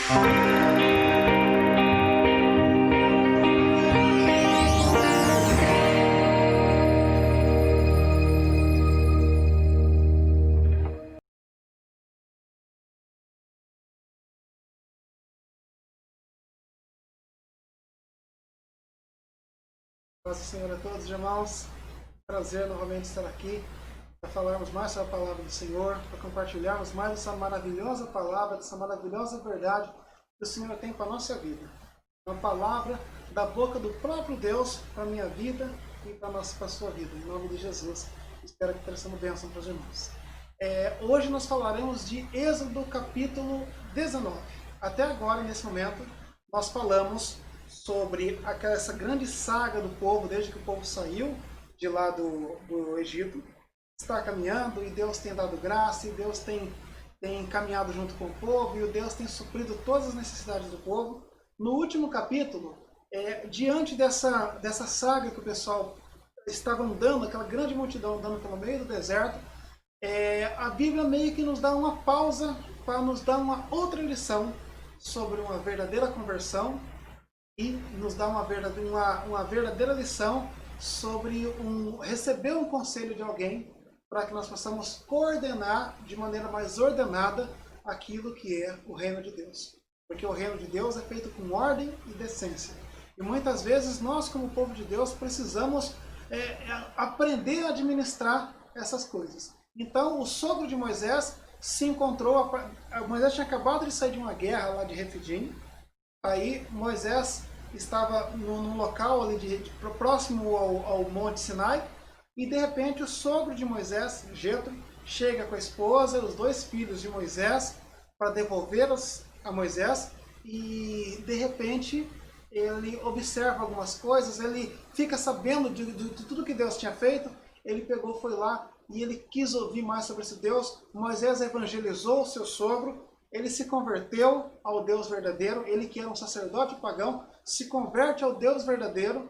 Paz do Senhor a todos, irmãos. Prazer novamente estar aqui para falarmos mais sobre a palavra do Senhor, para compartilharmos mais essa maravilhosa palavra, essa maravilhosa verdade que o Senhor tem para a nossa vida. Uma palavra da boca do próprio Deus para a minha vida e para a sua vida. Em nome de Jesus, espero que traçamos bênção para os irmãos. Hoje nós falaremos de Êxodo capítulo 19. Até agora, nesse momento, nós falamos sobre essa grande saga do povo, desde que o povo saiu de lá do Egito, está caminhando e Deus tem dado graça, e Deus tem caminhado junto com o povo, e Deus tem suprido todas as necessidades do povo. No último capítulo, diante dessa saga que o pessoal estava andando, aquela grande multidão andando pelo meio do deserto, a Bíblia meio que nos dá uma pausa para nos dar uma outra lição sobre uma verdadeira conversão, e nos dá uma verdadeira lição sobre receber um conselho de alguém para que nós possamos coordenar de maneira mais ordenada aquilo que é o reino de Deus. Porque o reino de Deus é feito com ordem e decência. E muitas vezes nós, como povo de Deus, precisamos aprender a administrar essas coisas. Então, o sogro de Moisés se encontrou... Moisés tinha acabado de sair de uma guerra lá de Refidim. Aí Moisés estava num local ali próximo ao Monte Sinai, e de repente o sogro de Moisés, Jetro, chega com a esposa e os dois filhos de Moisés para devolvê-los a Moisés, e de repente ele observa algumas coisas, ele fica sabendo de tudo que Deus tinha feito. Ele pegou, foi lá e ele quis ouvir mais sobre esse Deus. Moisés evangelizou o seu sogro. Ele se converteu ao Deus verdadeiro, ele que era um sacerdote pagão, se converte ao Deus verdadeiro,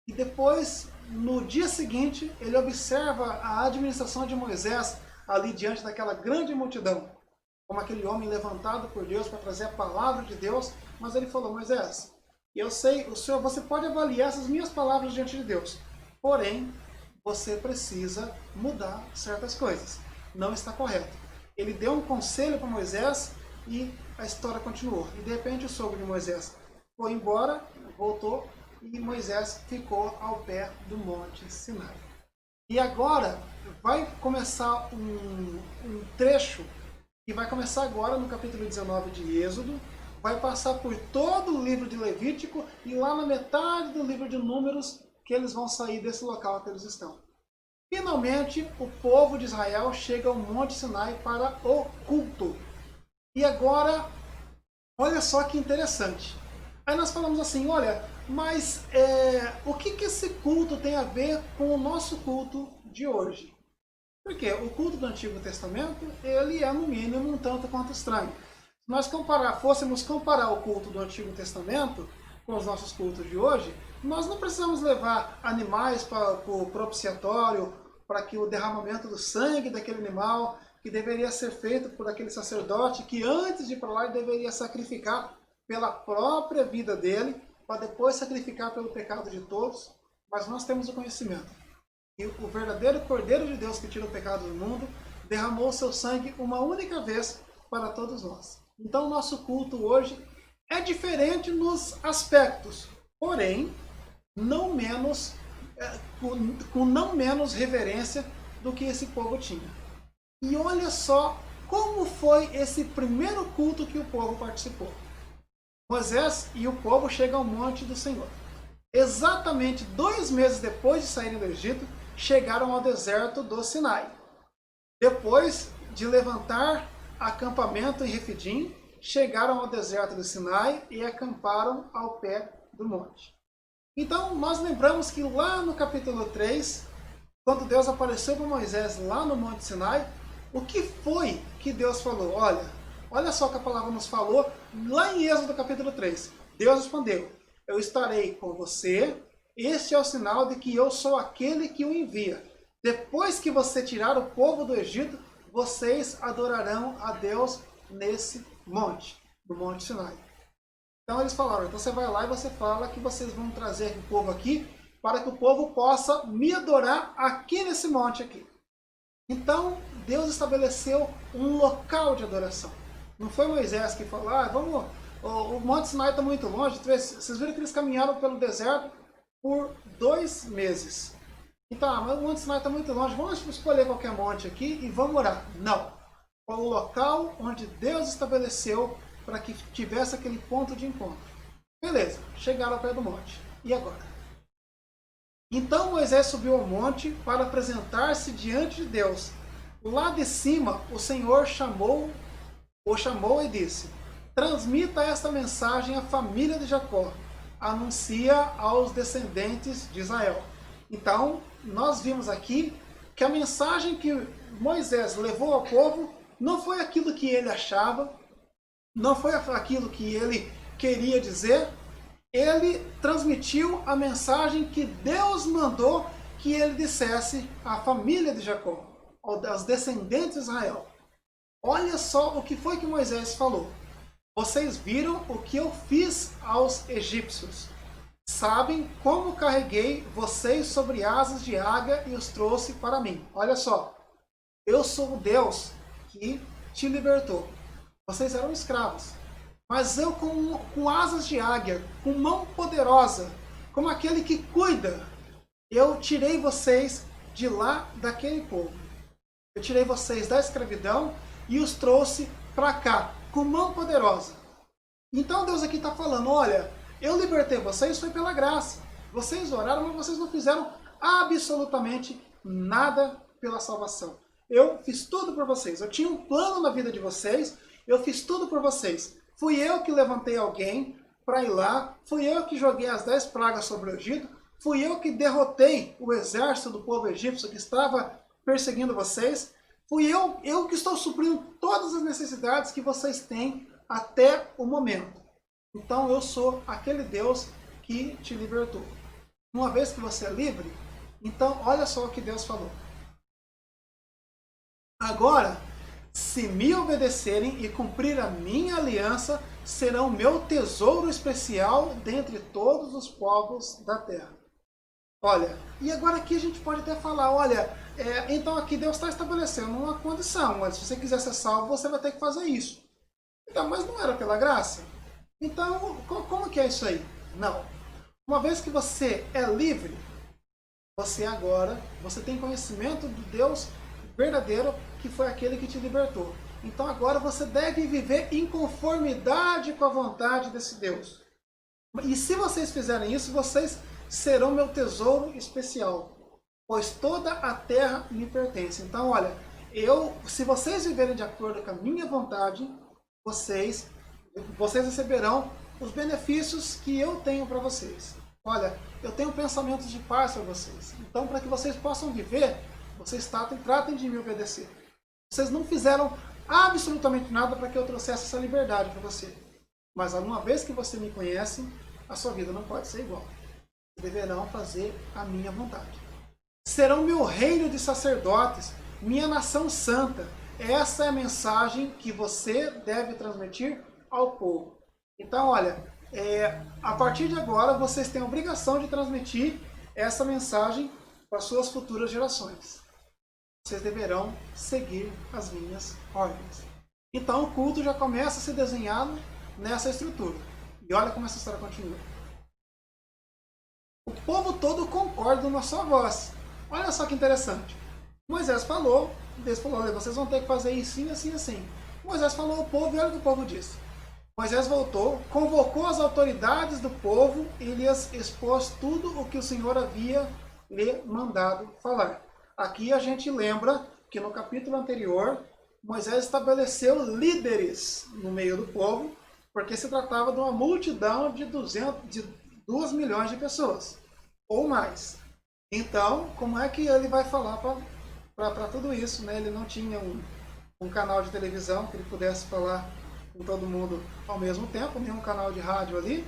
e depois, no dia seguinte, ele observa a administração de Moisés ali diante daquela grande multidão, como aquele homem levantado por Deus para trazer a palavra de Deus. Mas ele falou: Moisés, eu sei, você pode avaliar essas minhas palavras diante de Deus, porém, você precisa mudar certas coisas, não está correto. Ele deu um conselho para Moisés e a história continuou. E de repente o sogro de Moisés foi embora, voltou, e Moisés ficou ao pé do Monte Sinai. E agora vai começar um trecho que vai começar agora no capítulo 19 de Êxodo, vai passar por todo o livro de Levítico, e lá na metade do livro de Números que eles vão sair desse local que eles estão. Finalmente, o povo de Israel chega ao Monte Sinai para o culto. E agora, olha só que interessante. Aí nós falamos assim, olha, mas o que esse culto tem a ver com o nosso culto de hoje? Porque o culto do Antigo Testamento, ele é no mínimo um tanto quanto estranho. Se nós fôssemos comparar o culto do Antigo Testamento com os nossos cultos de hoje, nós não precisamos levar animais para o propiciatório, para que o derramamento do sangue daquele animal, que deveria ser feito por aquele sacerdote, que antes de ir para lá ele deveria sacrificar pela própria vida dele, para depois sacrificar pelo pecado de todos. Mas nós temos o conhecimento. E o verdadeiro Cordeiro de Deus que tira o pecado do mundo, derramou seu sangue uma única vez para todos nós. Então o nosso culto hoje é diferente nos aspectos, porém, com não menos reverência do que esse povo tinha. E olha só como foi esse primeiro culto que o povo participou. Moisés e o povo chegam ao monte do Senhor. Exatamente 2 meses depois de saírem do Egito, chegaram ao deserto do Sinai. Depois de levantar acampamento em Refidim, chegaram ao deserto do Sinai e acamparam ao pé do monte. Então, nós lembramos que lá no capítulo 3, quando Deus apareceu para Moisés lá no Monte Sinai, o que foi que Deus falou? Olha só o que a palavra nos falou lá em Êxodo capítulo 3. Deus respondeu: eu estarei com você, este é o sinal de que eu sou aquele que o envia. Depois que você tirar o povo do Egito, vocês adorarão a Deus nesse monte. do Monte Sinai. Então eles falaram, então você vai lá e você fala que vocês vão trazer o povo aqui para que o povo possa me adorar aqui nesse monte aqui. Então Deus estabeleceu um local de adoração. Não foi Moisés que falou, o Monte Sinai está muito longe. Vocês viram que eles caminharam pelo deserto por 2 meses. Então, mas o Monte Sinai está muito longe, vamos escolher qualquer monte aqui e vamos orar. Não. Foi o local onde Deus estabeleceu para que tivesse aquele ponto de encontro. Beleza, chegaram ao pé do monte. E agora? Então Moisés subiu ao monte para apresentar-se diante de Deus. Lá de cima, o Senhor o chamou e disse: transmita esta mensagem à família de Jacó. Anuncia aos descendentes de Israel. Então, nós vimos aqui que a mensagem que Moisés levou ao povo não foi aquilo que ele achava, não foi aquilo que ele queria dizer. Ele transmitiu a mensagem que Deus mandou que ele dissesse à família de Jacó, aos descendentes de Israel. Olha só o que foi que Moisés falou. Vocês viram o que eu fiz aos egípcios. Sabem como carreguei vocês sobre asas de águia e os trouxe para mim. Olha só, eu sou o Deus que te libertou. Vocês eram escravos. Mas eu com asas de águia, com mão poderosa, como aquele que cuida, eu tirei vocês de lá daquele povo. Eu tirei vocês da escravidão e os trouxe para cá, com mão poderosa. Então Deus aqui está falando, olha, eu libertei vocês, foi pela graça. Vocês oraram, mas vocês não fizeram absolutamente nada pela salvação. Eu fiz tudo por vocês. Eu tinha um plano na vida de vocês, eu fiz tudo por vocês. Fui eu que levantei alguém para ir lá, fui eu que joguei as 10 pragas sobre o Egito, fui eu que derrotei o exército do povo egípcio que estava perseguindo vocês, fui eu que estou suprindo todas as necessidades que vocês têm até o momento. Então eu sou aquele Deus que te libertou. Uma vez que você é livre, então olha só o que Deus falou. Agora, se me obedecerem e cumprir a minha aliança, serão meu tesouro especial dentre todos os povos da terra. Olha, e agora aqui a gente pode até falar, olha, então aqui Deus está estabelecendo uma condição, olha, se você quiser ser salvo, você vai ter que fazer isso. Então, mas não era pela graça? Então, como que é isso aí? Não. Uma vez que você é livre, você tem conhecimento do Deus verdadeiro, que foi aquele que te libertou. Então agora você deve viver em conformidade com a vontade desse Deus. E se vocês fizerem isso, vocês serão meu tesouro especial, pois toda a terra me pertence. Então, olha, se vocês viverem de acordo com a minha vontade, vocês receberão os benefícios que eu tenho para vocês. Olha, eu tenho pensamentos de paz para vocês. Então, para que vocês possam viver, vocês tratem de me obedecer. Vocês não fizeram absolutamente nada para que eu trouxesse essa liberdade para você. Mas uma vez que você me conhece, a sua vida não pode ser igual. Deverão fazer a minha vontade. Serão meu reino de sacerdotes, minha nação santa. Essa é a mensagem que você deve transmitir ao povo. Então, olha, a partir de agora, vocês têm a obrigação de transmitir essa mensagem para suas futuras gerações. Vocês deverão seguir as minhas ordens. Então o culto já começa a se desenhar nessa estrutura. E olha como essa história continua. O povo todo concorda numa só voz. Olha só que interessante. Moisés falou, Deus falou, olha, vocês vão ter que fazer isso assim, assim, assim. Moisés falou ao povo e olha o que o povo disse. Moisés voltou, convocou as autoridades do povo e lhes expôs tudo o que o Senhor havia lhe mandado falar. Aqui a gente lembra que no capítulo anterior, Moisés estabeleceu líderes no meio do povo, porque se tratava de uma multidão de 2 milhões de pessoas, ou mais. Então, como é que ele vai falar para tudo isso? Né? Ele não tinha um canal de televisão que ele pudesse falar com todo mundo ao mesmo tempo, nenhum canal de rádio ali,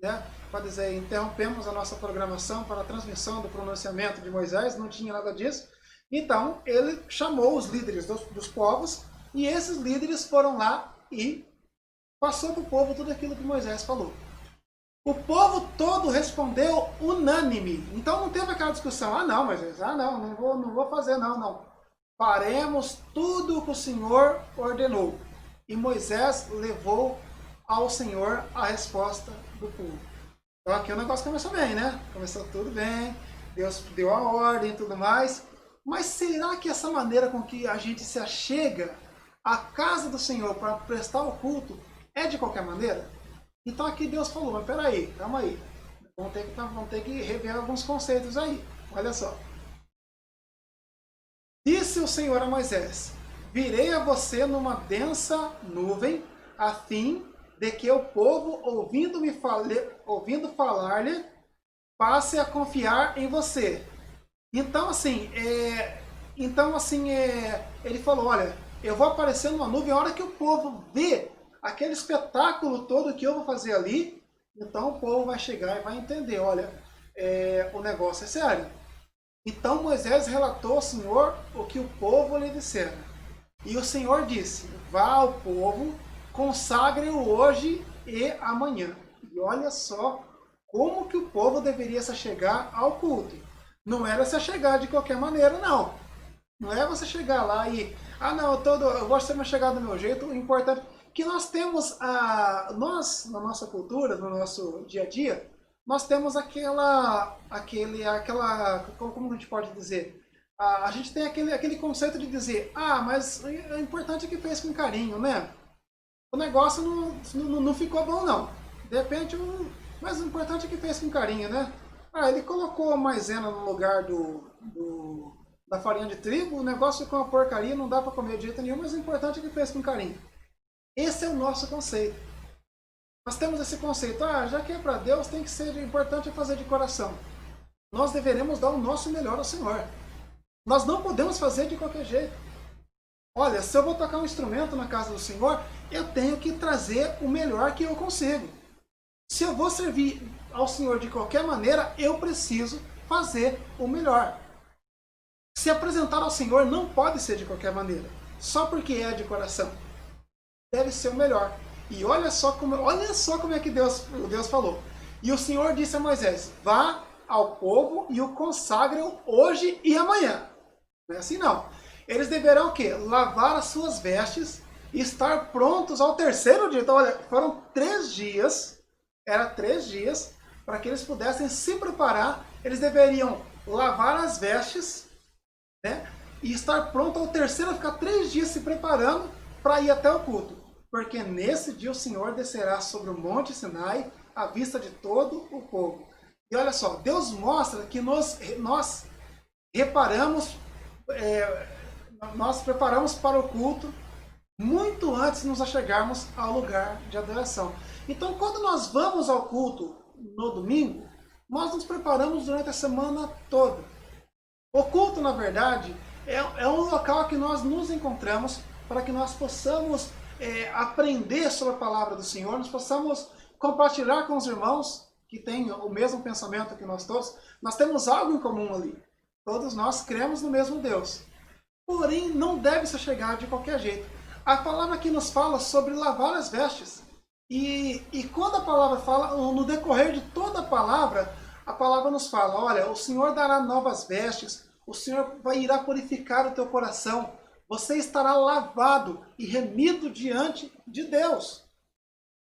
né? Para dizer, interrompemos a nossa programação para a transmissão do pronunciamento de Moisés, não tinha nada disso. Então, ele chamou os líderes dos povos, e esses líderes foram lá e passou para o povo tudo aquilo que Moisés falou. O povo todo respondeu unânime. Então não teve aquela discussão. Ah não, Moisés, não vou fazer não. Faremos tudo o que o Senhor ordenou. E Moisés levou ao Senhor a resposta do povo. Então aqui o negócio começou bem, né? Começou tudo bem, Deus deu a ordem e tudo mais. Mas será que essa maneira com que a gente se achega à casa do Senhor para prestar o culto é de qualquer maneira? Então aqui Deus falou, mas peraí, calma aí. Vamos ter que rever alguns conceitos aí. Olha só. Disse o Senhor a Moisés, virei a você numa densa nuvem, a fim de que o povo, ouvindo falar-lhe, passe a confiar em você. Então assim, ele falou, olha, eu vou aparecer numa nuvem, a hora que o povo vê aquele espetáculo todo que eu vou fazer ali, então o povo vai chegar e vai entender, olha, o negócio é sério. Então Moisés relatou ao Senhor o que o povo lhe dissera. E o Senhor disse, vá ao povo, consagre-o hoje e amanhã. E olha só como que o povo deveria se chegar ao culto. Não era se chegar de qualquer maneira, não. Não é você chegar lá e, eu gosto de ser chegar do meu jeito. O importante é que nós temos, nós, na nossa cultura, no nosso dia a dia, nós temos como a gente pode dizer? A gente tem aquele conceito de dizer, mas o importante é que fez com carinho, né? O negócio não ficou bom, não. De repente, mas o importante é que fez com carinho, né? Ele colocou maisena no lugar da farinha de trigo, o negócio ficou uma porcaria, não dá para comer de jeito nenhum, mas o importante é que fez com carinho. Esse é o nosso conceito. Nós temos esse conceito, já que é para Deus, tem que ser importante fazer de coração. Nós deveremos dar o nosso melhor ao Senhor. Nós não podemos fazer de qualquer jeito. Olha, se eu vou tocar um instrumento na casa do Senhor, eu tenho que trazer o melhor que eu consigo. Se eu vou servir ao Senhor de qualquer maneira, eu preciso fazer o melhor. Se apresentar ao Senhor não pode ser de qualquer maneira, só porque é de coração. Deve ser o melhor. E olha só como é que Deus falou. E o Senhor disse a Moisés, vá ao povo e o consagre hoje e amanhã. Não é assim não. Eles deverão o quê? Lavar as suas vestes e estar prontos ao terceiro dia. Então olha, foram 3 dias, era 3 dias, para que eles pudessem se preparar. Eles deveriam lavar as vestes, né? E estar pronto ao terceiro, ficar 3 dias se preparando para ir até o culto. Porque nesse dia o Senhor descerá sobre o monte Sinai à vista de todo o povo. E olha só, Deus mostra que nós preparamos para o culto muito antes de nos achegarmos ao lugar de adoração. Então, quando nós vamos ao culto no domingo, nós nos preparamos durante a semana toda. O culto, na verdade, é um local que nós nos encontramos para que nós possamos aprender sobre a palavra do Senhor, nós possamos compartilhar com os irmãos que têm o mesmo pensamento que nós todos. Nós temos algo em comum ali. Todos nós cremos no mesmo Deus. Porém, não deve se chegar de qualquer jeito. A palavra aqui nos fala sobre lavar as vestes. E quando a palavra fala, no decorrer de toda a palavra nos fala, olha, o Senhor dará novas vestes, o Senhor irá purificar o teu coração, você estará lavado e remido diante de Deus.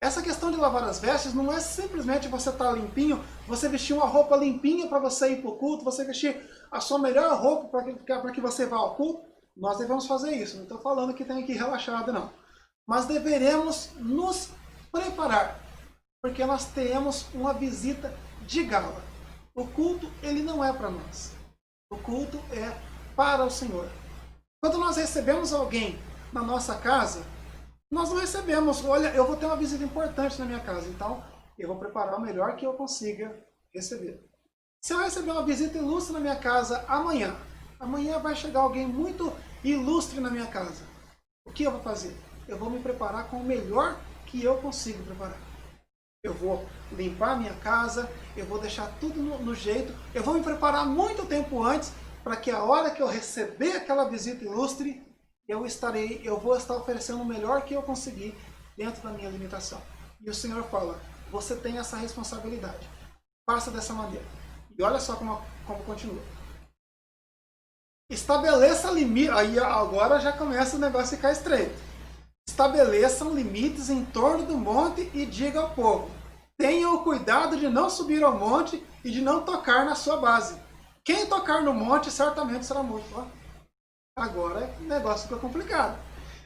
Essa questão de lavar as vestes não é simplesmente você estar limpinho, você vestir uma roupa limpinha para você ir para o culto, você vestir a sua melhor roupa para que você vá ao culto. Nós devemos fazer isso, não estou falando que tem que ir relaxado não. Mas deveremos nos preparar, porque nós teremos uma visita de gala. O culto, ele não é para nós. O culto é para o Senhor. Quando nós recebemos alguém na nossa casa, nós não recebemos, olha, eu vou ter uma visita importante na minha casa, então eu vou preparar o melhor que eu consiga receber. Se eu receber uma visita ilustre na minha casa amanhã vai chegar alguém muito ilustre na minha casa. O que eu vou fazer? Eu vou me preparar com o melhor que eu consigo preparar. Eu vou limpar a minha casa, eu vou deixar tudo no jeito, eu vou me preparar muito tempo antes, para que a hora que eu receber aquela visita ilustre, eu vou estar oferecendo o melhor que eu conseguir dentro da minha limitação. E o Senhor fala, você tem essa responsabilidade. Faça dessa maneira. E olha só como continua. Estabeleça limite. Aí agora já começa o negócio a ficar estreito. Estabeleçam limites em torno do monte e diga ao povo: tenham o cuidado de não subir ao monte e de não tocar na sua base. Quem tocar no monte certamente será morto. Ó. Agora o negócio ficou complicado.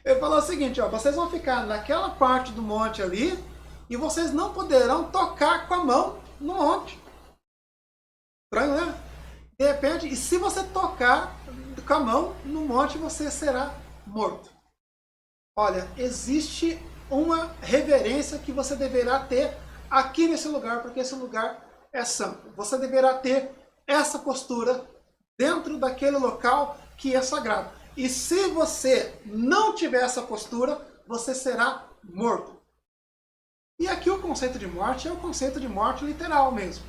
Ele falou o seguinte, ó, vocês vão ficar naquela parte do monte ali e vocês não poderão tocar com a mão no monte. Estranho, né? De repente, e se você tocar com a mão no monte, você será morto. Olha, existe uma reverência que você deverá ter aqui nesse lugar, porque esse lugar é santo. Você deverá ter essa postura dentro daquele local que é sagrado. E se você não tiver essa postura, você será morto. E aqui o conceito de morte é o conceito de morte literal mesmo.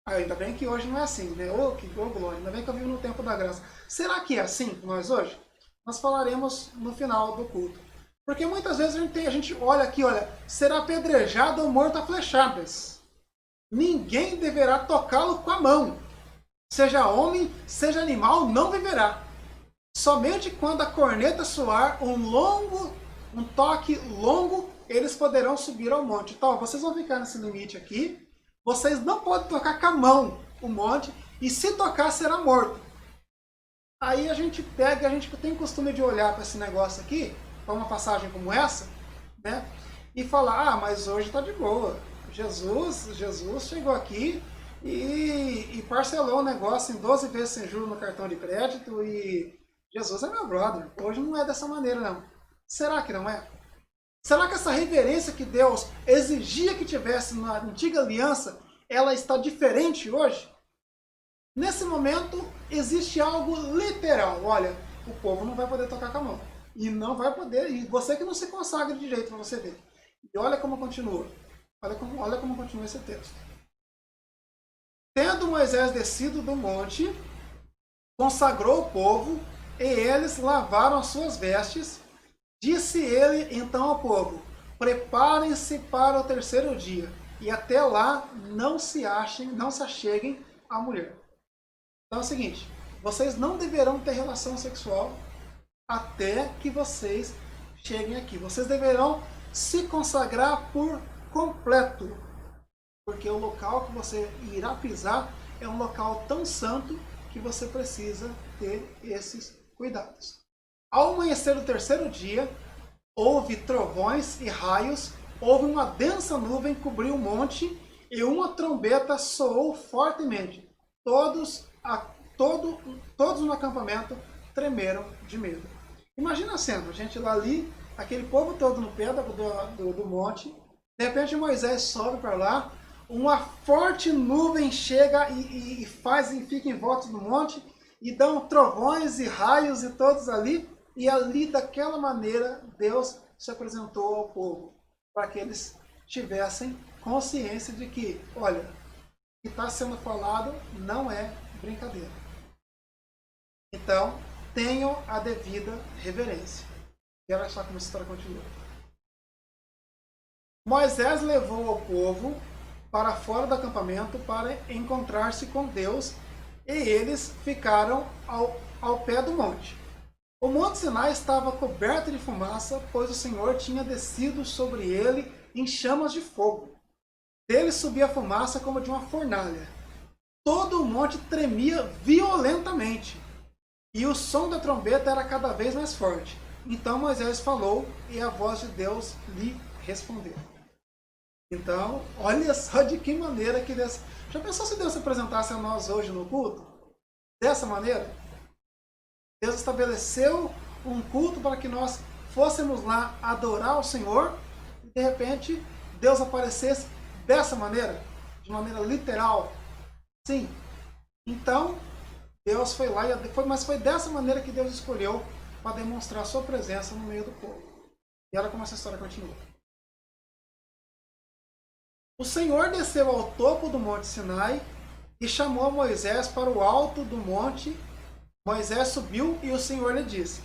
Ainda bem que hoje não é assim, né? Que glória, ainda bem que eu vivo no tempo da graça. Será que é assim com nós hoje? Nós falaremos no final do culto. Porque muitas vezes a gente olha aqui, olha, será apedrejado ou morto a flechadas. Ninguém deverá tocá-lo com a mão. Seja homem, seja animal, não viverá. Somente quando a corneta soar um toque longo, eles poderão subir ao monte. Então, vocês vão ficar nesse limite aqui. Vocês não podem tocar com a mão o monte, e se tocar, será morto. Aí a gente pega, a gente tem o costume de olhar para esse negócio aqui, para uma passagem como essa, né? E falar, ah, mas hoje está de boa. Jesus chegou aqui e parcelou o negócio em 12 vezes sem juros no cartão de crédito e Jesus é meu brother. Hoje não é dessa maneira, não. Será que não é? Será que essa reverência que Deus exigia que tivesse na antiga aliança, ela está diferente hoje? Nesse momento, existe algo literal. Olha, o povo não vai poder tocar com a mão. E não vai poder, e você que não se consagra de jeito para você ver. E olha como continua. Olha como continua esse texto. Tendo Moisés descido do monte, consagrou o povo, e eles lavaram as suas vestes. Disse ele então ao povo: preparem-se para o terceiro dia, e até lá não se acheguem à mulher. Então é o seguinte, vocês não deverão ter relação sexual até que vocês cheguem aqui. Vocês deverão se consagrar por completo, porque o local que você irá pisar é um local tão santo que você precisa ter esses cuidados. Ao amanhecer do terceiro dia, houve trovões e raios, houve uma densa nuvem que cobriu o monte e uma trombeta soou fortemente. Todos no acampamento tremeram de medo. Imagina a cena, a gente lá ali, aquele povo todo no pé do monte, de repente Moisés sobe para lá, uma forte nuvem chega e fica em volta do monte, e dão trovões e raios e todos ali, e ali daquela maneira Deus se apresentou ao povo, para que eles tivessem consciência de que, olha, o que está sendo falado não é brincadeira. Então, tenham a devida reverência. E olha só como a história continua. Moisés levou o povo para fora do acampamento para encontrar-se com Deus, e eles ficaram ao pé do monte. O Monte Sinai estava coberto de fumaça, pois o Senhor tinha descido sobre ele em chamas de fogo. Dele subia fumaça como de uma fornalha. Todo o monte tremia violentamente, e o som da trombeta era cada vez mais forte. Então Moisés falou, e a voz de Deus lhe respondeu. Então, olha só de que maneira que Deus... Já pensou se Deus se apresentasse a nós hoje no culto? Dessa maneira? Deus estabeleceu um culto para que nós fôssemos lá adorar o Senhor, e de repente Deus aparecesse dessa maneira, de maneira literal. Sim. Então, Deus foi lá, mas foi dessa maneira que Deus escolheu para demonstrar a sua presença no meio do povo. E olha como essa história continua. O Senhor desceu ao topo do Monte Sinai e chamou Moisés para o alto do monte. Moisés subiu e o Senhor lhe disse: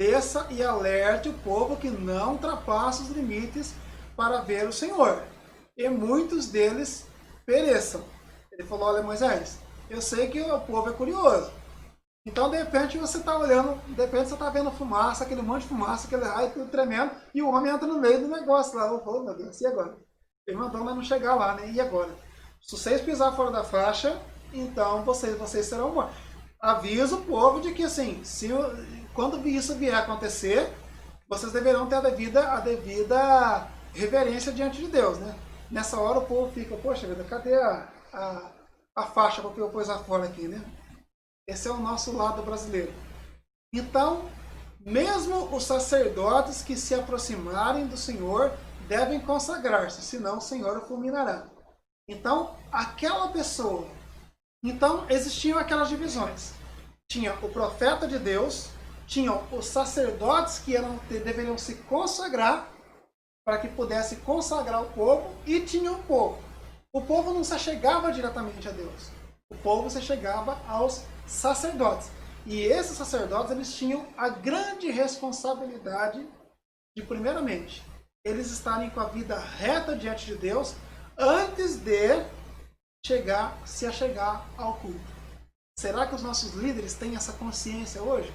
desça e alerte o povo que não ultrapassa os limites para ver o Senhor, e muitos deles pereçam. Ele falou, olha Moisés, eu sei que o povo é curioso, então de repente você está olhando, de repente você está vendo fumaça, aquele monte de fumaça, aquele raio tudo tremendo, e o homem entra no meio do negócio lá, oh meu Deus, e agora? Ele mandou mas não chegar lá, né? E agora? Se vocês pisar fora da faixa, então vocês serão mortos. Avisa o povo de que assim, quando isso vier a acontecer, vocês deverão ter a devida reverência diante de Deus, né? Nessa hora o povo fica, poxa vida, cadê a faixa para eu pôr fora aqui, né? Esse é o nosso lado brasileiro. Então, mesmo os sacerdotes que se aproximarem do Senhor devem consagrar-se, senão o Senhor o fulminará. Então, aquela pessoa... Então, existiam aquelas divisões. Tinha o profeta de Deus, tinham os sacerdotes que deveriam se consagrar para que pudesse consagrar o povo, e tinha o povo. O povo não se chegava diretamente a Deus. O povo se chegava aos sacerdotes. E esses sacerdotes, eles tinham a grande responsabilidade de, primeiramente, eles estarem com a vida reta diante de Deus antes de se achegar ao culto. Será que os nossos líderes têm essa consciência hoje?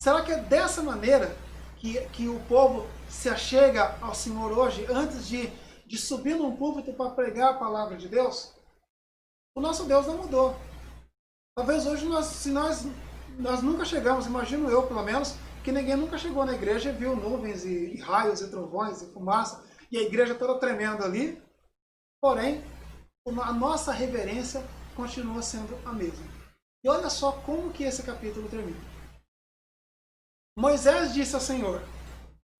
Será que é dessa maneira que o povo se achega ao Senhor hoje, antes de subir num púlpito para pregar a palavra de Deus? O nosso Deus não mudou. Talvez hoje, nós nunca chegamos, imagino eu pelo menos, que ninguém nunca chegou na igreja e viu nuvens e raios e trovões e fumaça, e a igreja toda tremendo ali. Porém, a nossa reverência continua sendo a mesma. E olha só como que esse capítulo termina. Moisés disse ao Senhor,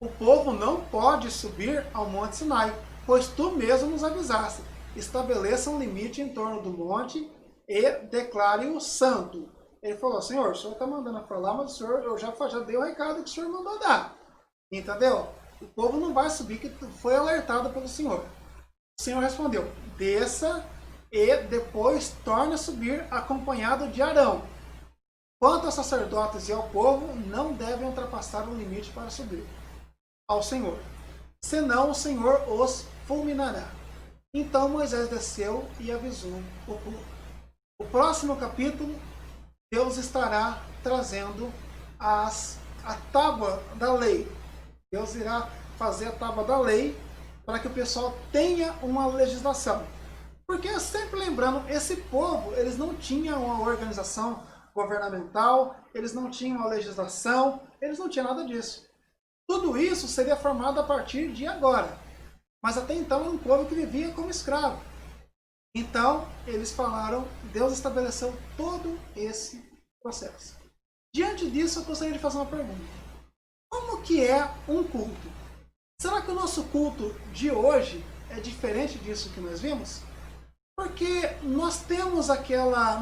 o povo não pode subir ao monte Sinai, pois tu mesmo nos avisaste. Estabeleça um limite em torno do monte e declare-o santo. Ele falou, Senhor, o Senhor está mandando falar, mas o Senhor, eu já dei o recado que o Senhor mandou dar. Entendeu? O povo não vai subir, que foi alertado pelo Senhor. O Senhor respondeu, desça e depois torne a subir acompanhado de Arão. Quanto aos sacerdotes e ao povo, não devem ultrapassar o limite para subir ao Senhor, senão o Senhor os fulminará. Então Moisés desceu e avisou o povo. O próximo capítulo, Deus estará trazendo a tábua da lei. Deus irá fazer a tábua da lei para que o pessoal tenha uma legislação. Porque, sempre lembrando, esse povo, eles não tinham uma organização governamental, eles não tinham uma legislação, eles não tinham nada disso. Tudo isso seria formado a partir de agora. Mas até então era um povo que vivia como escravo. Então, eles falaram, Deus estabeleceu todo esse processo. Diante disso, eu gostaria de fazer uma pergunta. Como que é um culto? Será que o nosso culto de hoje é diferente disso que nós vimos? Porque nós temos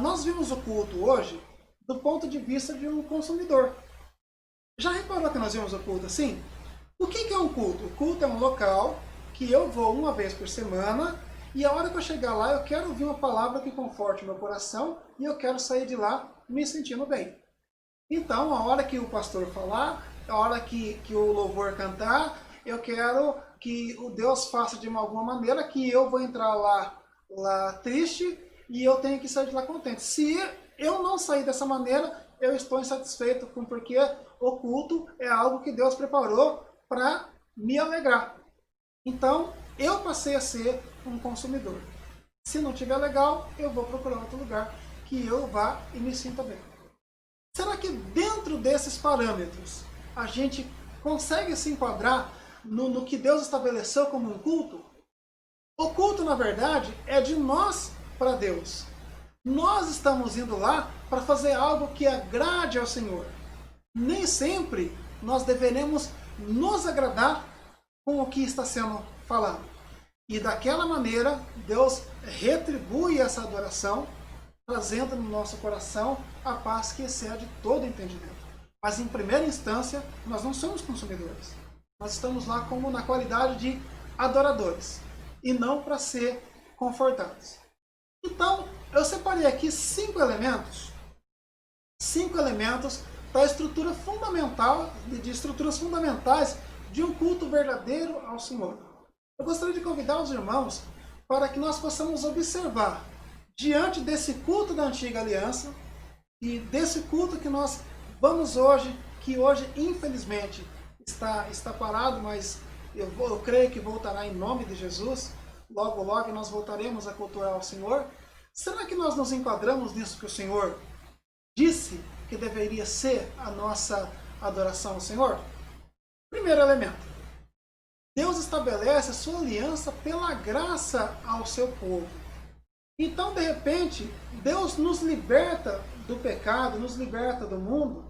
nós vimos o culto hoje do ponto de vista de um consumidor. Já reparou que nós vimos o culto assim? O que é um culto? O culto é um local que eu vou uma vez por semana, e a hora que eu chegar lá, eu quero ouvir uma palavra que conforte o meu coração, e eu quero sair de lá me sentindo bem. Então, a hora que o pastor falar, a hora que o louvor cantar, eu quero que o Deus faça de alguma maneira que eu vou entrar lá triste, e eu tenho que sair de lá contente. Se eu não sair dessa maneira, eu estou insatisfeito, porque o culto é algo que Deus preparou para me alegrar. Então, eu passei a ser um consumidor. Se não estiver legal, eu vou procurar outro lugar que eu vá e me sinta bem. Será que dentro desses parâmetros a gente consegue se enquadrar no que Deus estabeleceu como um culto? O culto, na verdade, é de nós para Deus. Nós estamos indo lá para fazer algo que agrade ao Senhor. Nem sempre nós deveremos nos agradar com o que está sendo falado. E daquela maneira, Deus retribui essa adoração, trazendo no nosso coração a paz que excede todo entendimento. Mas em primeira instância, nós não somos consumidores. Nós estamos lá como na qualidade de adoradores, e não para ser confortados. Então, eu separei aqui 5 elementos da estrutura fundamental, de estruturas fundamentais de um culto verdadeiro ao Senhor. Eu gostaria de convidar os irmãos para que nós possamos observar, diante desse culto da antiga aliança e desse culto que nós vamos hoje, que hoje infelizmente está parado, mas eu creio que voltará em nome de Jesus, logo nós voltaremos a cultuar ao Senhor. Será que nós nos enquadramos nisso que o Senhor disse que deveria ser a nossa adoração ao Senhor? Primeiro elemento, Deus estabelece a sua aliança pela graça ao seu povo. Então, de repente, Deus nos liberta do pecado, nos liberta do mundo,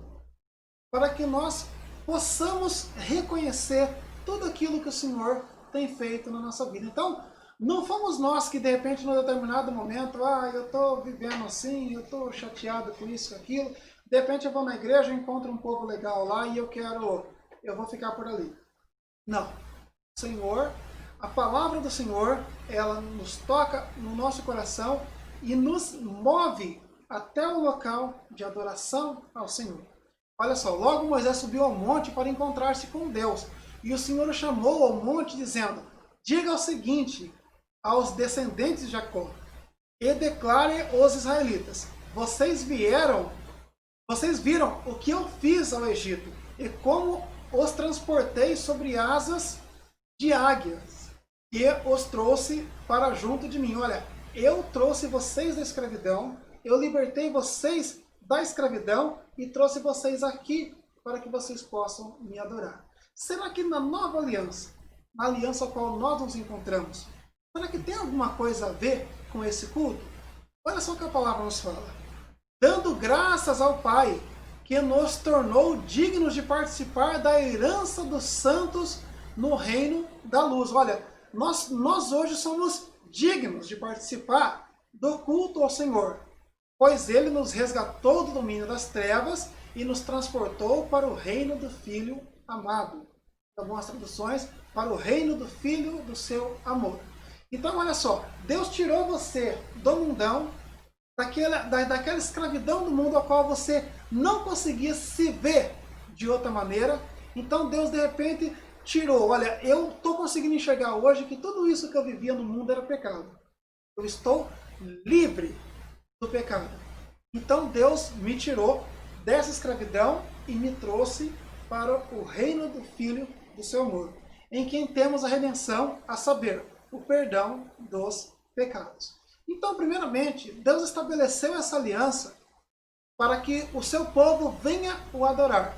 para que nós possamos reconhecer tudo aquilo que o Senhor tem feito na nossa vida. Então, não fomos nós que, de repente, num determinado momento, eu estou vivendo assim, eu estou chateado com isso, com aquilo, de repente eu vou na igreja, encontro um povo legal lá e eu vou ficar por ali. Não. O Senhor, a palavra do Senhor, ela nos toca no nosso coração e nos move até o local de adoração ao Senhor. Olha só, logo Moisés subiu ao monte para encontrar-se com Deus. E o Senhor o chamou ao monte dizendo, diga o seguinte aos descendentes de Jacó, e declare aos israelitas, vocês viram o que eu fiz ao Egito, e como os transportei sobre asas de águias, e os trouxe para junto de mim. Olha, eu trouxe vocês da escravidão, eu libertei vocês da escravidão e trouxe vocês aqui para que vocês possam me adorar. Será que na nova aliança, na aliança a qual nós nos encontramos, será que tem alguma coisa a ver com esse culto? Olha só o que a palavra nos fala. Dando graças ao Pai, que nos tornou dignos de participar da herança dos santos no reino da luz. Olha, nós hoje somos dignos de participar do culto ao Senhor, pois Ele nos resgatou do domínio das trevas e nos transportou para o reino do Filho amado. Em algumas traduções, para o reino do Filho do seu amor. Então, olha só, Deus tirou você do mundão, daquela escravidão do mundo a qual você não conseguia se ver de outra maneira. Então Deus de repente tirou, olha, eu estou conseguindo enxergar hoje que tudo isso que eu vivia no mundo era pecado. Eu estou livre do pecado. Então Deus me tirou dessa escravidão e me trouxe para o reino do Filho do seu amor, em quem temos a redenção, a saber, o perdão dos pecados. Então, primeiramente, Deus estabeleceu essa aliança para que o seu povo venha o adorar.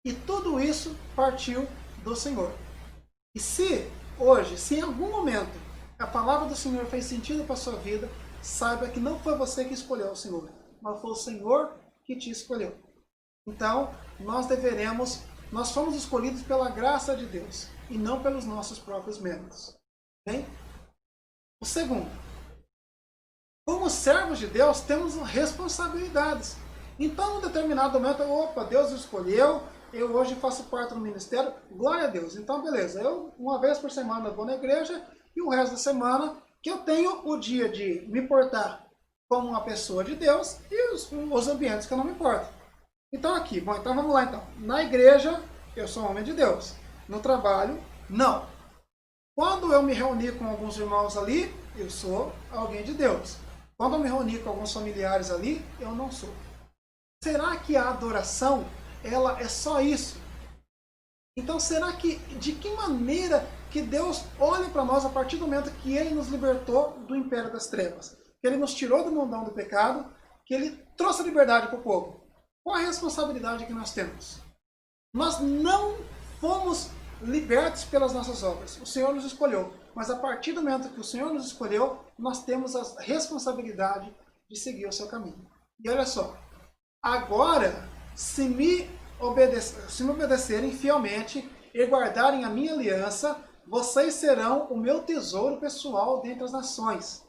E tudo isso partiu do Senhor. E se hoje, se em algum momento a palavra do Senhor fez sentido para a sua vida, saiba que não foi você que escolheu o Senhor, mas foi o Senhor que te escolheu. Então, nós fomos escolhidos pela graça de Deus e não pelos nossos próprios méritos. Bem? O segundo, como servos de Deus, temos responsabilidades. Então, em um determinado momento, Deus escolheu, eu hoje faço parte do ministério, glória a Deus. Então, beleza, eu uma vez por semana vou na igreja e o resto da semana que eu tenho o dia de me portar como uma pessoa de Deus e os ambientes que eu não me importo. Então aqui, então vamos lá então. Na igreja, eu sou homem de Deus. No trabalho, não. Quando eu me reuni com alguns irmãos ali, eu sou alguém de Deus. Quando eu me reuni com alguns familiares ali, eu não sou. Será que a adoração, ela é só isso? Então será que, de que maneira que Deus olha para nós a partir do momento que Ele nos libertou do império das trevas? Que Ele nos tirou do mundão do pecado, que Ele trouxe a liberdade para o povo? Qual a responsabilidade que nós temos? Nós não fomos libertos pelas nossas obras. O Senhor nos escolheu. Mas a partir do momento que o Senhor nos escolheu, nós temos a responsabilidade de seguir o seu caminho. E olha só, agora, se me obedecerem fielmente e guardarem a minha aliança, vocês serão o meu tesouro pessoal dentre as nações,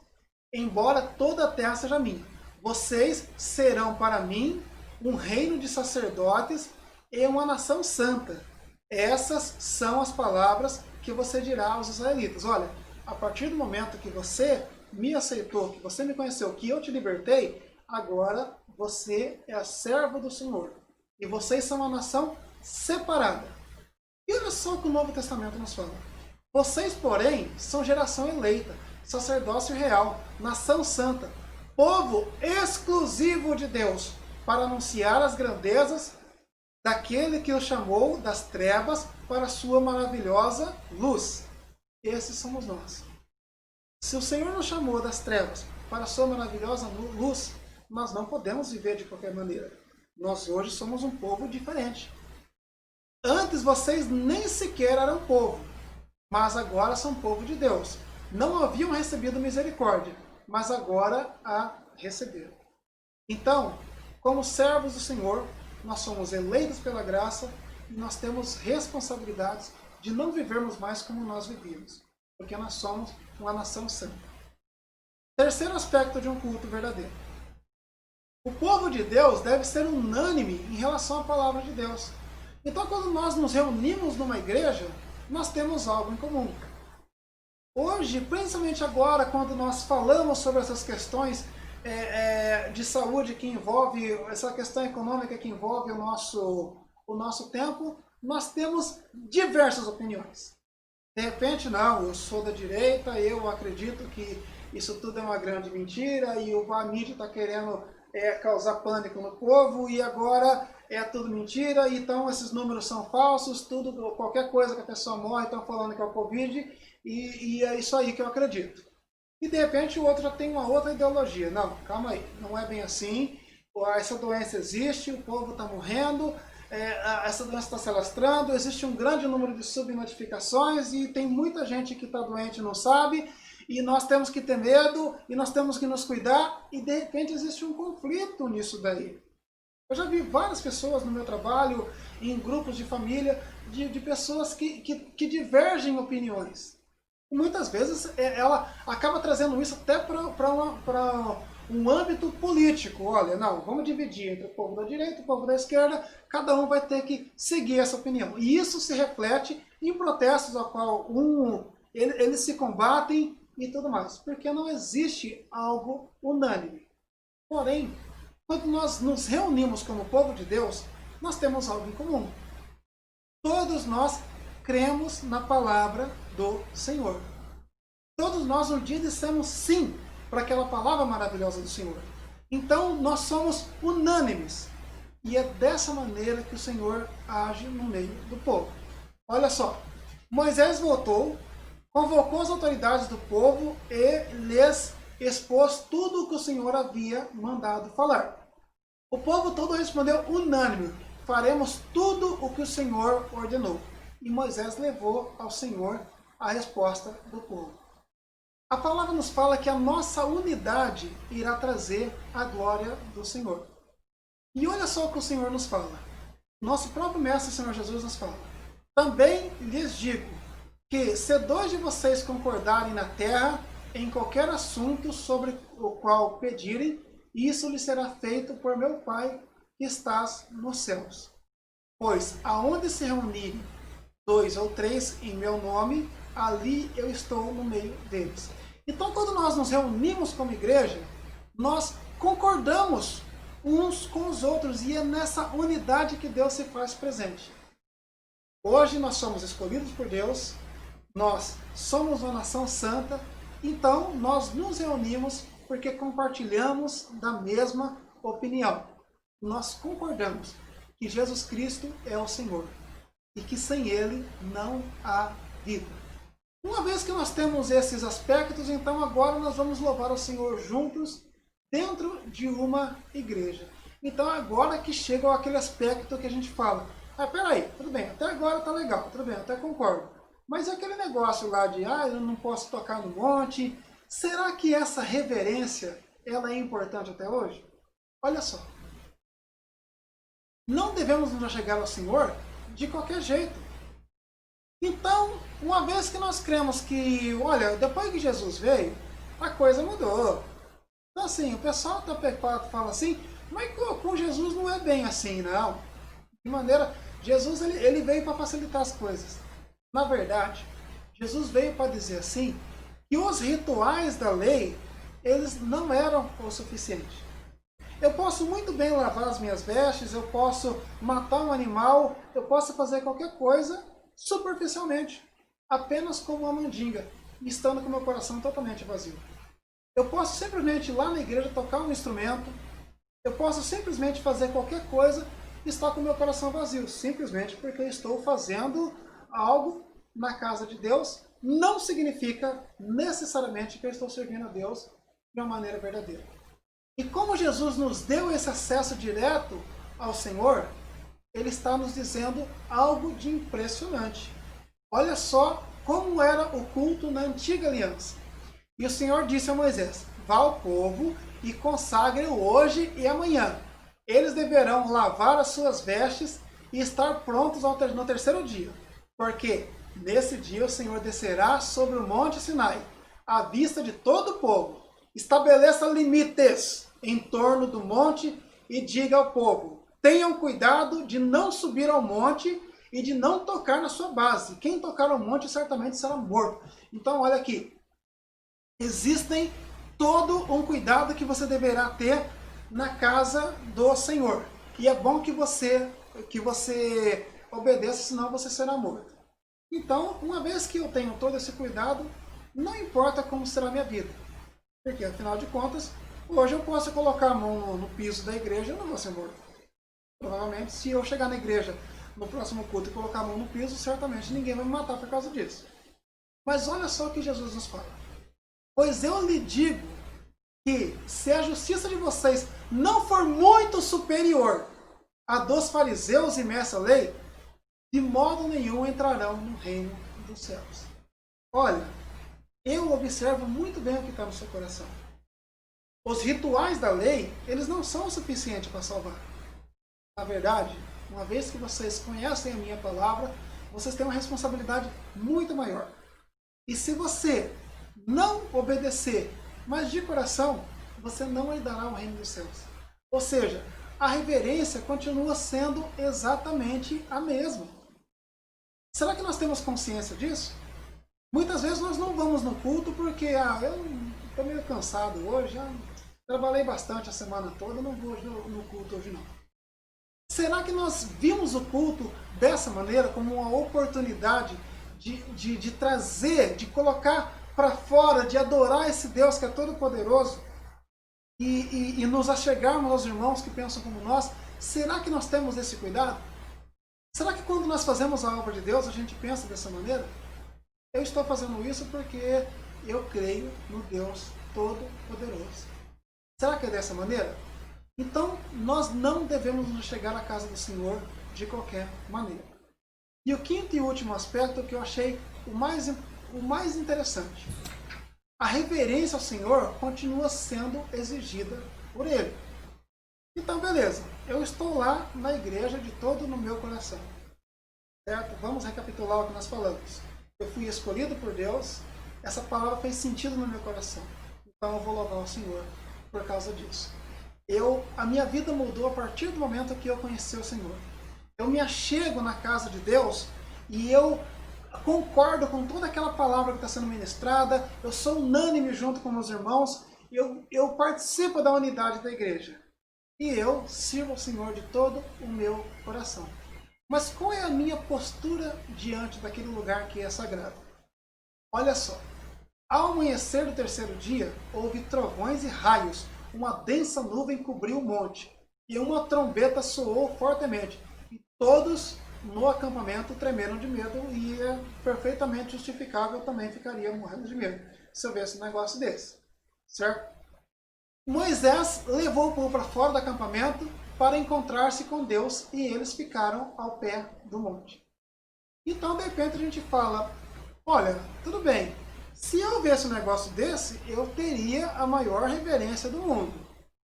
embora toda a terra seja minha. Vocês serão para mim um reino de sacerdotes e uma nação santa. Essas são as palavras que você dirá aos israelitas. Olha, a partir do momento que você me aceitou, que você me conheceu, que eu te libertei, agora você é servo do Senhor. e vocês são uma nação separada. E olha só o que o Novo Testamento nos fala. Vocês, porém, são geração eleita, sacerdócio real, nação santa, povo exclusivo de Deus, para anunciar as grandezas daquele que o chamou das trevas para a sua maravilhosa luz. Esses somos nós. Se o Senhor nos chamou das trevas para a sua maravilhosa luz, nós não podemos viver de qualquer maneira. Nós hoje somos um povo diferente. Antes vocês nem sequer eram povo, mas agora são povo de Deus. Não haviam recebido misericórdia, mas agora a receberam. Então, como servos do Senhor, nós somos eleitos pela graça e nós temos responsabilidades de não vivermos mais como nós vivíamos, porque nós somos uma nação santa. Terceiro aspecto de um culto verdadeiro. O povo de Deus deve ser unânime em relação à palavra de Deus. Então, quando nós nos reunimos numa igreja, nós temos algo em comum. Hoje, principalmente agora, quando nós falamos sobre essas questões de saúde que envolve, essa questão econômica que envolve o nosso tempo, nós temos diversas opiniões. De repente, não, eu sou da direita, eu acredito que isso tudo é uma grande mentira e a mídia está querendo causar pânico no povo e agora é tudo mentira, então esses números são falsos, qualquer coisa que a pessoa morre, estão falando que é o Covid e é isso aí que eu acredito. E de repente o outro já tem uma outra ideologia. Não, calma aí, não é bem assim, essa doença existe, o povo está morrendo, essa doença está se alastrando, existe um grande número de subnotificações e tem muita gente que está doente e não sabe, e nós temos que ter medo, e nós temos que nos cuidar, e de repente existe um conflito nisso daí. Eu já vi várias pessoas no meu trabalho, em grupos de família, de pessoas que divergem opiniões. E muitas vezes ela acaba trazendo isso até para um âmbito político. Olha, não, vamos dividir entre o povo da direita e o povo da esquerda, cada um vai ter que seguir essa opinião. E isso se reflete em protestos ao qual eles se combatem e tudo mais, porque não existe algo unânime. Porém, quando nós nos reunimos como povo de Deus, nós temos algo em comum. Todos nós cremos na palavra do Senhor. Todos nós um dia dissemos sim para aquela palavra maravilhosa do Senhor. Então nós somos unânimes. E é dessa maneira que o Senhor age no meio do povo. Olha só, Moisés voltou, convocou as autoridades do povo e lhes expôs tudo o que o Senhor havia mandado falar. O povo todo respondeu unânime: faremos tudo o que o Senhor ordenou. E Moisés levou ao Senhor a resposta do povo. A palavra nos fala que a nossa unidade irá trazer a glória do Senhor. E olha só o que o Senhor nos fala. Nosso próprio Mestre, o Senhor Jesus, nos fala: também lhes digo que se dois de vocês concordarem na terra em qualquer assunto sobre o qual pedirem, isso lhe será feito por meu Pai que estás nos céus. Pois aonde se reunirem 2 ou 3 em meu nome, ali eu estou no meio deles. Então, quando nós nos reunimos como igreja, nós concordamos uns com os outros e é nessa unidade que Deus se faz presente. Hoje nós somos escolhidos por Deus, nós somos uma nação santa, então nós nos reunimos porque compartilhamos da mesma opinião. Nós concordamos que Jesus Cristo é o Senhor e que sem Ele não há vida. Uma vez que nós temos esses aspectos, então agora nós vamos louvar o Senhor juntos dentro de uma igreja. Então agora que chega aquele aspecto que a gente fala: peraí, tudo bem, até agora tá legal, tudo bem, até concordo. Mas aquele negócio lá de, eu não posso tocar no monte, será que essa reverência, ela é importante até hoje? Olha só. Não devemos nos chegar ao Senhor de qualquer jeito. Então, uma vez que nós cremos que, olha, depois que Jesus veio, a coisa mudou. Então assim, o pessoal está preocupado, fala assim, mas com Jesus não é bem assim, não. De maneira, Jesus ele veio para facilitar as coisas. Na verdade, Jesus veio para dizer assim, que os rituais da lei, eles não eram o suficiente. Eu posso muito bem lavar as minhas vestes, eu posso matar um animal, eu posso fazer qualquer coisa superficialmente, apenas como uma mandinga, estando com meu coração totalmente vazio. Eu posso simplesmente ir lá na igreja tocar um instrumento, eu posso simplesmente fazer qualquer coisa e estar com meu coração vazio, simplesmente porque eu estou fazendo algo na casa de Deus, não significa necessariamente que eu estou servindo a Deus de uma maneira verdadeira. E como Jesus nos deu esse acesso direto ao Senhor, Ele está nos dizendo algo de impressionante. Olha só como era o culto na antiga aliança. E o Senhor disse a Moisés: vá ao povo e consagre-o hoje e amanhã. Eles deverão lavar as suas vestes e estar prontos no terceiro dia. Porque nesse dia o Senhor descerá sobre o monte Sinai, à vista de todo o povo. Estabeleça limites em torno do monte e diga ao povo: tenham cuidado de não subir ao monte e de não tocar na sua base. Quem tocar ao monte certamente será morto. Então olha aqui, existem todo um cuidado que você deverá ter na casa do Senhor. E é bom que você obedeça, senão você será morto. Então, uma vez que eu tenho todo esse cuidado, não importa como será a minha vida. Porque, afinal de contas, hoje eu posso colocar a mão no piso da igreja e eu não vou ser morto. Provavelmente, se eu chegar na igreja no próximo culto e colocar a mão no piso, certamente ninguém vai me matar por causa disso. Mas olha só o que Jesus nos fala. Pois eu lhe digo que se a justiça de vocês não for muito superior à dos fariseus e mestres da lei, de modo nenhum entrarão no reino dos céus. Olha, eu observo muito bem o que está no seu coração. Os rituais da lei, eles não são o suficiente para salvar. Na verdade, uma vez que vocês conhecem a minha palavra, vocês têm uma responsabilidade muito maior. E se você não obedecer, mas de coração, você não herdará o reino dos céus. Ou seja, a reverência continua sendo exatamente a mesma. Será que nós temos consciência disso? Muitas vezes nós não vamos no culto porque eu estou meio cansado hoje, já trabalhei bastante a semana toda, não vou no culto hoje não. Será que nós vimos o culto dessa maneira, como uma oportunidade de trazer, de colocar para fora, de adorar esse Deus que é todo poderoso e nos achegarmos aos irmãos que pensam como nós? Será que nós temos esse cuidado? Será que quando nós fazemos a obra de Deus a gente pensa dessa maneira? Eu estou fazendo isso porque eu creio no Deus Todo-Poderoso. Será que é dessa maneira? Então nós não devemos nos chegar à casa do Senhor de qualquer maneira. E o quinto e último aspecto que eu achei o mais interessante. A reverência ao Senhor continua sendo exigida por Ele. Então, beleza. Eu estou lá na igreja de todo no meu coração. Certo? Vamos recapitular o que nós falamos. Eu fui escolhido por Deus. Essa palavra fez sentido no meu coração. Então eu vou louvar o Senhor por causa disso. A minha vida mudou a partir do momento que eu conheci o Senhor. Eu me achego na casa de Deus e eu concordo com toda aquela palavra que está sendo ministrada. Eu sou unânime junto com meus irmãos. Eu participo da unidade da igreja. E eu sirvo ao Senhor de todo o meu coração. Mas qual é a minha postura diante daquele lugar que é sagrado? Olha só. Ao amanhecer do terceiro dia, houve trovões e raios. Uma densa nuvem cobriu o monte. E uma trombeta soou fortemente. E todos no acampamento tremeram de medo. E é perfeitamente justificável, eu também ficaria morrendo de medo se eu visse um negócio desse. Certo? Moisés levou o povo para fora do acampamento para encontrar-se com Deus e eles ficaram ao pé do monte. Então, de repente, a gente fala, olha, tudo bem, se eu visse um negócio desse, eu teria a maior reverência do mundo.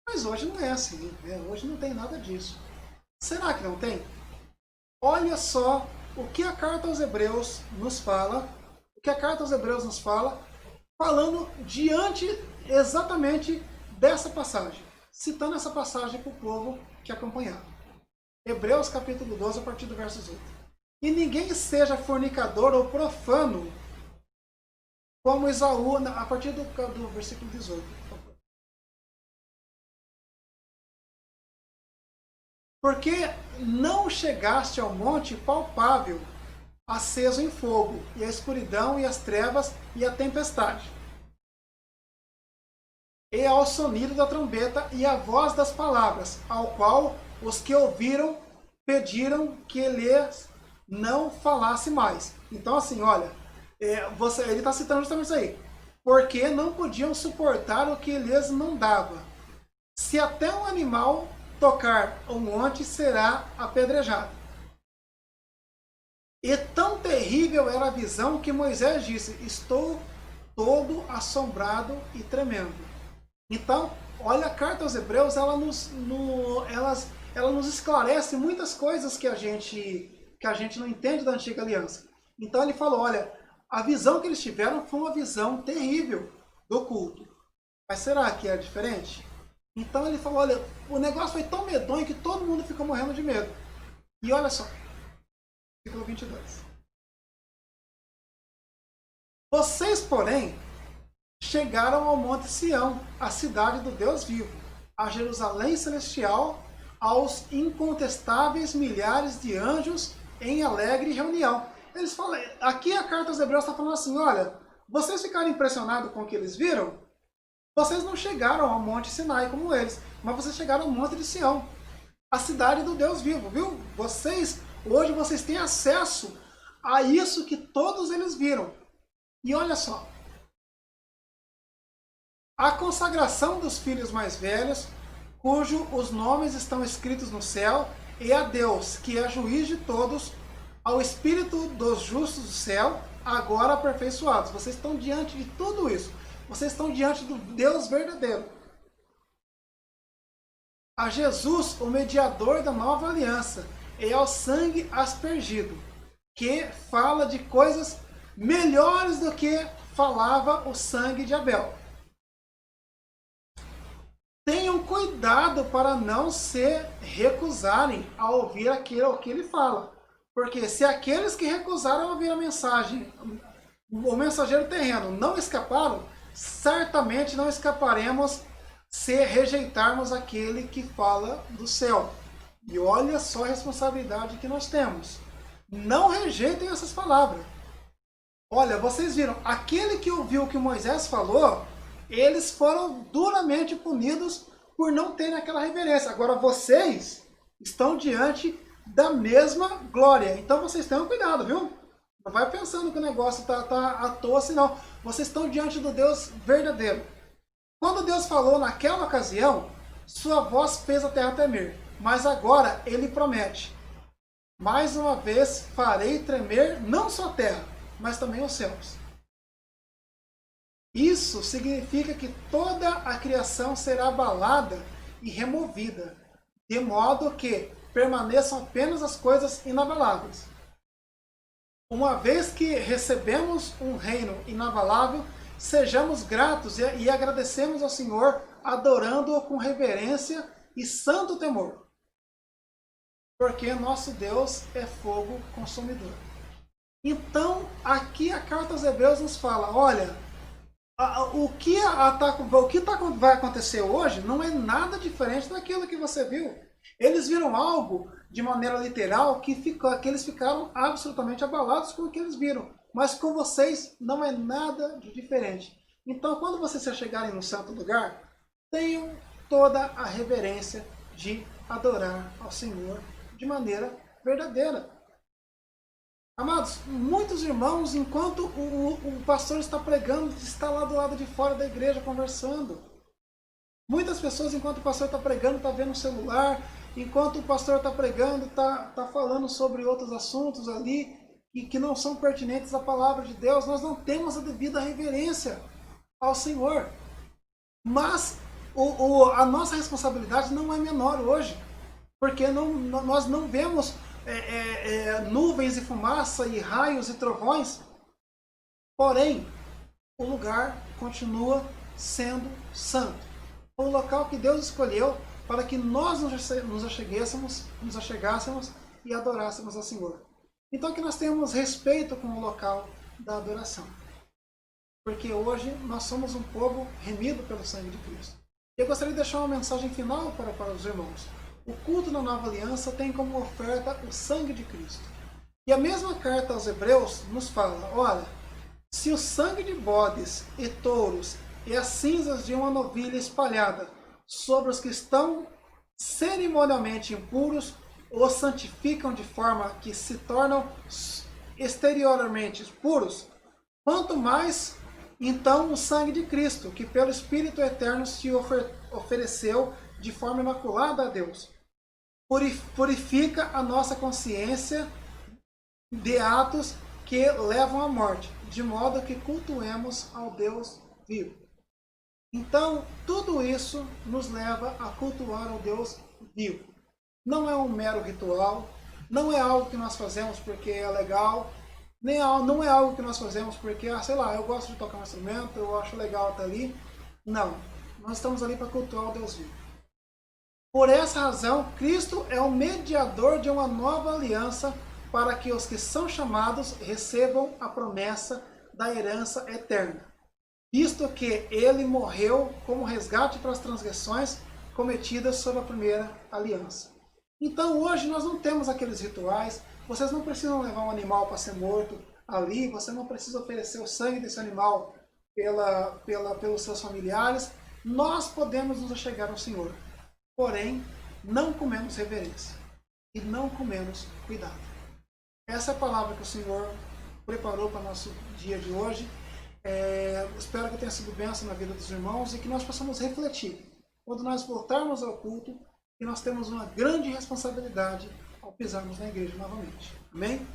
Mas hoje não é assim, né? Hoje não tem nada disso. Será que não tem? Olha só o que a carta aos Hebreus nos fala, falando diante exatamente dessa passagem, citando essa passagem para o povo que acompanhava. Hebreus capítulo 12, a partir do verso 8. E ninguém seja fornicador ou profano, como Esaú, a partir do versículo 18. porque não chegaste ao monte palpável, aceso em fogo, e a escuridão, e as trevas, e a tempestade, e ao sonido da trombeta, e a voz das palavras, ao qual os que ouviram pediram que lhes não falasse mais. Então, assim, olha, ele está citando justamente isso aí. Porque não podiam suportar o que lhes mandava. Se até um animal tocar o monte, será apedrejado. E tão terrível era a visão que Moisés disse: estou todo assombrado e tremendo. Então, olha, a carta aos Hebreus, ela nos esclarece muitas coisas que a gente não entende da antiga aliança. Então ele falou, olha, a visão que eles tiveram foi uma visão terrível do culto. Mas será que é diferente? Então ele falou, olha, o negócio foi tão medonho que todo mundo ficou morrendo de medo. E olha só, versículo 22. Vocês, porém, chegaram ao Monte Sião, a cidade do Deus vivo, a Jerusalém celestial, aos incontestáveis milhares de anjos em alegre reunião. Eles falam, aqui a carta aos Hebreus está falando assim, olha, vocês ficaram impressionados com o que eles viram? Vocês não chegaram ao Monte Sinai como eles, mas vocês chegaram ao Monte de Sião, a cidade do Deus vivo, viu? Hoje vocês têm acesso a isso que todos eles viram. E olha só, a consagração dos filhos mais velhos, cujo os nomes estão escritos no céu, e a Deus, que é juiz de todos, ao Espírito dos justos do céu, agora aperfeiçoados. Vocês estão diante de tudo isso. Vocês estão diante do Deus verdadeiro. A Jesus, o mediador da nova aliança, e ao sangue aspergido, que fala de coisas melhores do que falava o sangue de Abel. Tenham cuidado para não se recusarem a ouvir aquilo que ele fala. Porque se aqueles que recusaram a ouvir a mensagem, o mensageiro terreno, não escaparam, certamente não escaparemos se rejeitarmos aquele que fala do céu. E olha só a responsabilidade que nós temos. Não rejeitem essas palavras. Olha, vocês viram, aquele que ouviu o que Moisés falou, eles foram duramente punidos por não terem aquela reverência. Agora vocês estão diante da mesma glória. Então vocês tenham cuidado, viu? Não vai pensando que o negócio tá à toa assim, não. Vocês estão diante do Deus verdadeiro. Quando Deus falou naquela ocasião, sua voz fez a terra tremer. Mas agora ele promete: mais uma vez farei tremer não só a terra, mas também os céus. Isso significa que toda a criação será abalada e removida, de modo que permaneçam apenas as coisas inabaláveis. Uma vez que recebemos um reino inabalável, sejamos gratos e agradecemos ao Senhor, adorando-o com reverência e santo temor. Porque nosso Deus é fogo consumidor. Então, aqui a carta aos Hebreus nos fala, olha, o que vai acontecer hoje não é nada diferente daquilo que você viu. Eles viram algo de maneira literal que eles ficaram absolutamente abalados com o que eles viram. Mas com vocês não é nada de diferente. Então, quando vocês se chegarem no santo lugar, tenham toda a reverência de adorar ao Senhor de maneira verdadeira. Amados, muitos irmãos, enquanto o pastor está pregando, está lá do lado de fora da igreja conversando. Muitas pessoas, enquanto o pastor está pregando, está vendo o celular. Enquanto o pastor está pregando, está falando sobre outros assuntos ali e que não são pertinentes à palavra de Deus. Nós não temos a devida reverência ao Senhor. Mas a nossa responsabilidade não é menor hoje. Porque nós não vemos nuvens e fumaça e raios e trovões. Porém, o lugar continua sendo santo. O local que Deus escolheu para que nós nos achegássemos e adorássemos ao Senhor. Então que nós tenhamos respeito com o local da adoração. Porque hoje nós somos um povo remido pelo sangue de Cristo. Eu gostaria de deixar uma mensagem final para os irmãos. O culto na nova aliança tem como oferta o sangue de Cristo. E a mesma carta aos Hebreus nos fala, olha, se o sangue de bodes e touros e as cinzas de uma novilha espalhada sobre os que estão cerimonialmente impuros os santificam de forma que se tornam exteriormente puros, quanto mais então o sangue de Cristo, que pelo Espírito Eterno se ofereceu de forma imaculada a Deus, purifica a nossa consciência de atos que levam à morte, de modo que cultuemos ao Deus vivo. Então, tudo isso nos leva a cultuar ao Deus vivo. Não é um mero ritual, não é algo que nós fazemos porque é legal, não é algo que nós fazemos porque, sei lá, eu gosto de tocar um instrumento, eu acho legal estar ali. Não, nós estamos ali para cultuar o Deus vivo. Por essa razão, Cristo é o mediador de uma nova aliança para que os que são chamados recebam a promessa da herança eterna, visto que ele morreu como resgate para as transgressões cometidas sob a primeira aliança. Então hoje nós não temos aqueles rituais, vocês não precisam levar um animal para ser morto ali, você não precisa oferecer o sangue desse animal pelos seus familiares, nós podemos nos achegar ao Senhor, porém não com menos reverência e não com menos cuidado. Essa é a palavra que o Senhor preparou para o nosso dia de hoje. Espero que tenha sido bênção na vida dos irmãos e que nós possamos refletir. Quando nós voltarmos ao culto, que nós temos uma grande responsabilidade ao pisarmos na igreja novamente. Amém?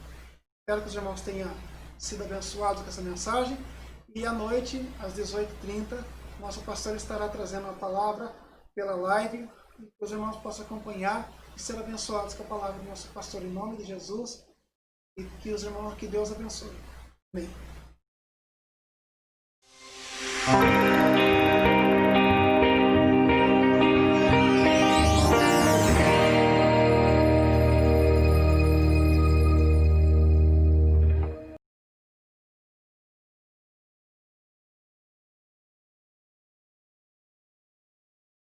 Espero que os irmãos tenham sido abençoados com essa mensagem. E à noite, às 18h30, nosso pastor estará trazendo a palavra pela live, que os irmãos possam acompanhar e ser abençoados com a palavra do nosso pastor em nome de Jesus. E que os irmãos, que Deus abençoe. Amém.